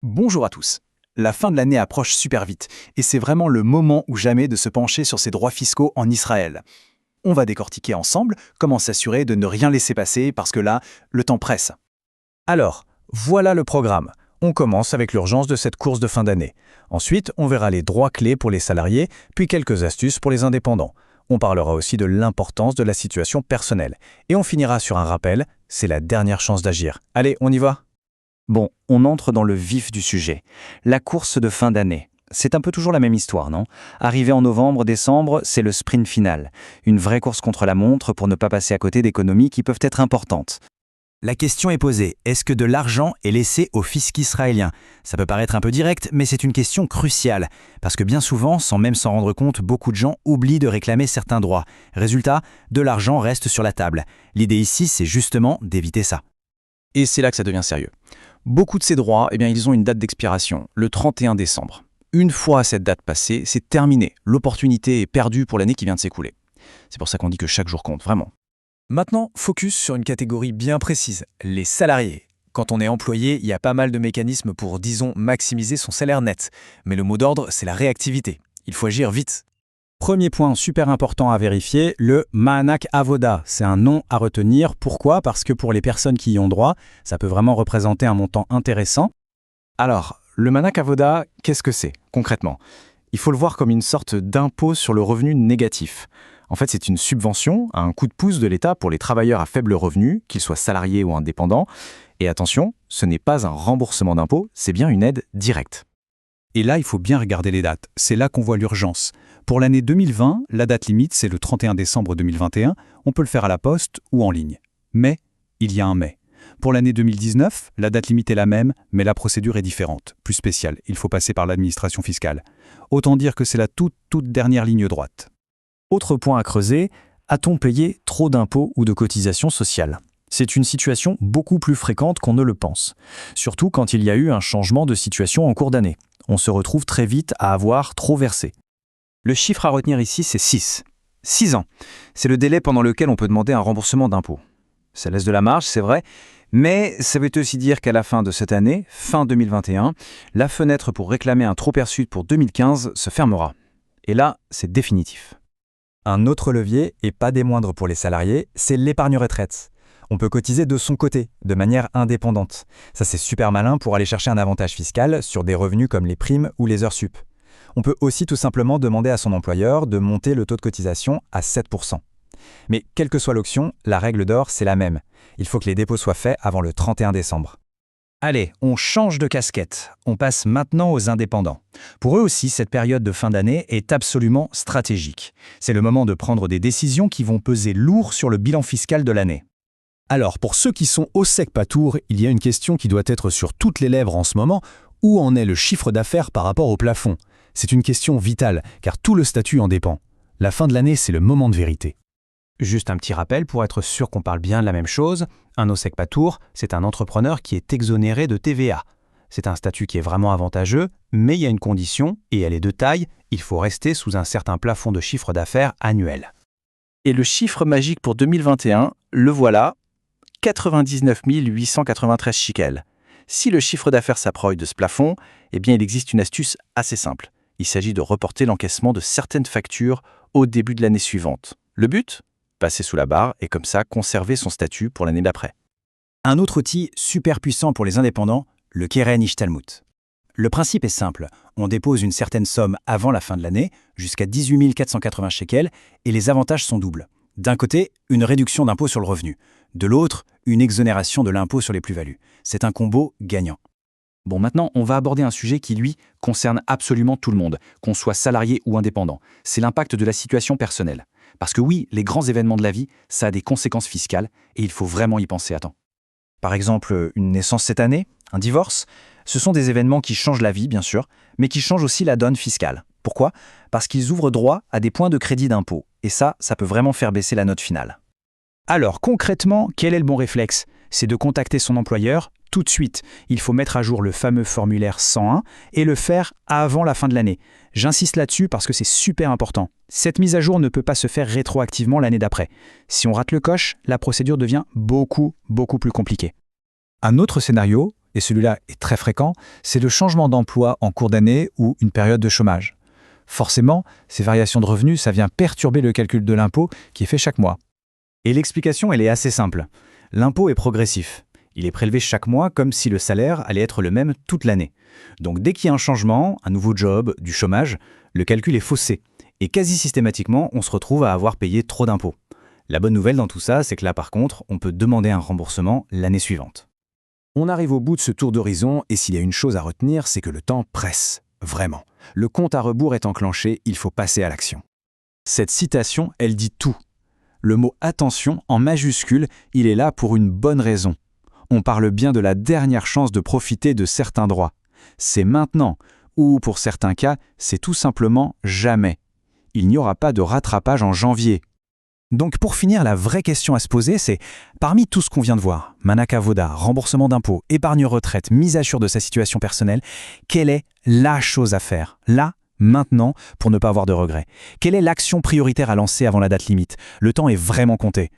Bonjour à tous. La fin de l'année approche super vite, et c'est vraiment le moment ou jamais de se pencher sur ses droits fiscaux en Israël. On va décortiquer ensemble comment s'assurer de ne rien laisser passer parce que là, le temps presse. Alors, voilà le programme. On commence avec l'urgence de cette course de fin d'année. Ensuite, on verra les droits clés pour les salariés, puis quelques astuces pour les indépendants. On parlera aussi de l'importance de la situation personnelle. Et on finira sur un rappel, c'est la dernière chance d'agir. Allez, on y va? Bon, on entre dans le vif du sujet. La course de fin d'année. C'est un peu toujours la même histoire, non? Arrivé en novembre, décembre, c'est le sprint final. Une vraie course contre la montre pour ne pas passer à côté d'économies qui peuvent être importantes. La question est posée, est-ce que de l'argent est laissé au fisc israélien? Ça peut paraître un peu direct, mais c'est une question cruciale. Parce que bien souvent, sans même s'en rendre compte, beaucoup de gens oublient de réclamer certains droits. Résultat, de l'argent reste sur la table. L'idée ici, c'est justement d'éviter ça. Et c'est là que ça devient sérieux. Beaucoup de ces droits, ils ont une date d'expiration, le 31 décembre. Une fois cette date passée, c'est terminé. L'opportunité est perdue pour l'année qui vient de s'écouler. C'est pour ça qu'on dit que chaque jour compte, vraiment. Maintenant, focus sur une catégorie bien précise, les salariés. Quand on est employé, il y a pas mal de mécanismes pour, disons, maximiser son salaire net. Mais le mot d'ordre, c'est la réactivité. Il faut agir vite. Premier point super important à vérifier, le Ma'anak Avoda. C'est un nom à retenir. Pourquoi? Parce que pour les personnes qui y ont droit, ça peut vraiment représenter un montant intéressant. Alors, le Ma'anak Avoda, qu'est-ce que c'est, concrètement? Il faut le voir comme une sorte d'impôt sur le revenu négatif. En fait, c'est une subvention, un coup de pouce de l'État pour les travailleurs à faible revenu, qu'ils soient salariés ou indépendants. Et attention, ce n'est pas un remboursement d'impôt, c'est bien une aide directe. Et là, il faut bien regarder les dates. C'est là qu'on voit l'urgence. Pour l'année 2020, la date limite, c'est le 31 décembre 2021. On peut le faire à la poste ou en ligne. Mais il y a un mais. Pour l'année 2019, la date limite est la même, mais la procédure est différente, plus spéciale. Il faut passer par l'administration fiscale. Autant dire que c'est la toute dernière ligne droite. Autre point à creuser, a-t-on payé trop d'impôts ou de cotisations sociales? C'est une situation beaucoup plus fréquente qu'on ne le pense. Surtout quand il y a eu un changement de situation en cours d'année. On se retrouve très vite à avoir trop versé. Le chiffre à retenir ici, c'est 6. 6 ans. C'est le délai pendant lequel on peut demander un remboursement d'impôt. Ça laisse de la marge, c'est vrai, mais ça veut aussi dire qu'à la fin de cette année, fin 2021, la fenêtre pour réclamer un trop-perçu pour 2015 se fermera. Et là, c'est définitif. Un autre levier, et pas des moindres pour les salariés, c'est l'épargne retraite. On peut cotiser de son côté, de manière indépendante. Ça, c'est super malin pour aller chercher un avantage fiscal sur des revenus comme les primes ou les heures sup. On peut aussi tout simplement demander à son employeur de monter le taux de cotisation à 7%. Mais quelle que soit l'option, la règle d'or, c'est la même. Il faut que les dépôts soient faits avant le 31 décembre. Allez, on change de casquette. On passe maintenant aux indépendants. Pour eux aussi, cette période de fin d'année est absolument stratégique. C'est le moment de prendre des décisions qui vont peser lourd sur le bilan fiscal de l'année. Alors, pour ceux qui sont au sec patour, il y a une question qui doit être sur toutes les lèvres en ce moment. Où en est le chiffre d'affaires par rapport au plafond? C'est une question vitale, car tout le statut en dépend. La fin de l'année, c'est le moment de vérité. Juste un petit rappel pour être sûr qu'on parle bien de la même chose. Un OSEC Patour, c'est un entrepreneur qui est exonéré de TVA. C'est un statut qui est vraiment avantageux, mais il y a une condition, et elle est de taille, il faut rester sous un certain plafond de chiffre d'affaires annuel. Et le chiffre magique pour 2021, le voilà, 99 893 shekels. Si le chiffre d'affaires s'approche de ce plafond, il existe une astuce assez simple. Il s'agit de reporter l'encaissement de certaines factures au début de l'année suivante. Le but? Passer sous la barre et comme ça conserver son statut pour l'année d'après. Un autre outil super puissant pour les indépendants, le Keren Ishtalmut. Le principe est simple, on dépose une certaine somme avant la fin de l'année, jusqu'à 18 480 shekels, et les avantages sont doubles. D'un côté, une réduction d'impôt sur le revenu. De l'autre, une exonération de l'impôt sur les plus-values. C'est un combo gagnant. Bon, maintenant, on va aborder un sujet qui, lui, concerne absolument tout le monde, qu'on soit salarié ou indépendant. C'est l'impact de la situation personnelle. Parce que oui, les grands événements de la vie, ça a des conséquences fiscales et il faut vraiment y penser à temps. Par exemple, une naissance cette année, un divorce, ce sont des événements qui changent la vie, bien sûr, mais qui changent aussi la donne fiscale. Pourquoi? Parce qu'ils ouvrent droit à des points de crédit d'impôt. Et ça peut vraiment faire baisser la note finale. Alors, concrètement, quel est le bon réflexe? C'est de contacter son employeur tout de suite. Il faut mettre à jour le fameux formulaire 101 et le faire avant la fin de l'année. J'insiste là-dessus parce que c'est super important. Cette mise à jour ne peut pas se faire rétroactivement l'année d'après. Si on rate le coche, la procédure devient beaucoup plus compliquée. Un autre scénario, et celui-là est très fréquent, c'est le changement d'emploi en cours d'année ou une période de chômage. Forcément, ces variations de revenus, ça vient perturber le calcul de l'impôt qui est fait chaque mois. Et l'explication, elle est assez simple. L'impôt est progressif. Il est prélevé chaque mois comme si le salaire allait être le même toute l'année. Donc dès qu'il y a un changement, un nouveau job, du chômage, le calcul est faussé. Et quasi systématiquement, on se retrouve à avoir payé trop d'impôts. La bonne nouvelle dans tout ça, c'est que là par contre, on peut demander un remboursement l'année suivante. On arrive au bout de ce tour d'horizon et s'il y a une chose à retenir, c'est que le temps presse. Vraiment. Le compte à rebours est enclenché, il faut passer à l'action. Cette citation, elle dit tout. Le mot « attention » en majuscule, il est là pour une bonne raison. On parle bien de la dernière chance de profiter de certains droits. C'est maintenant, ou pour certains cas, c'est tout simplement jamais. Il n'y aura pas de rattrapage en janvier. Donc pour finir, la vraie question à se poser, c'est parmi tout ce qu'on vient de voir, Manaka Voda, remboursement d'impôts, épargne retraite, mise à jour de sa situation personnelle, quelle est la chose à faire, là, maintenant, pour ne pas avoir de regrets? Quelle est l'action prioritaire à lancer avant la date limite? Le temps est vraiment compté.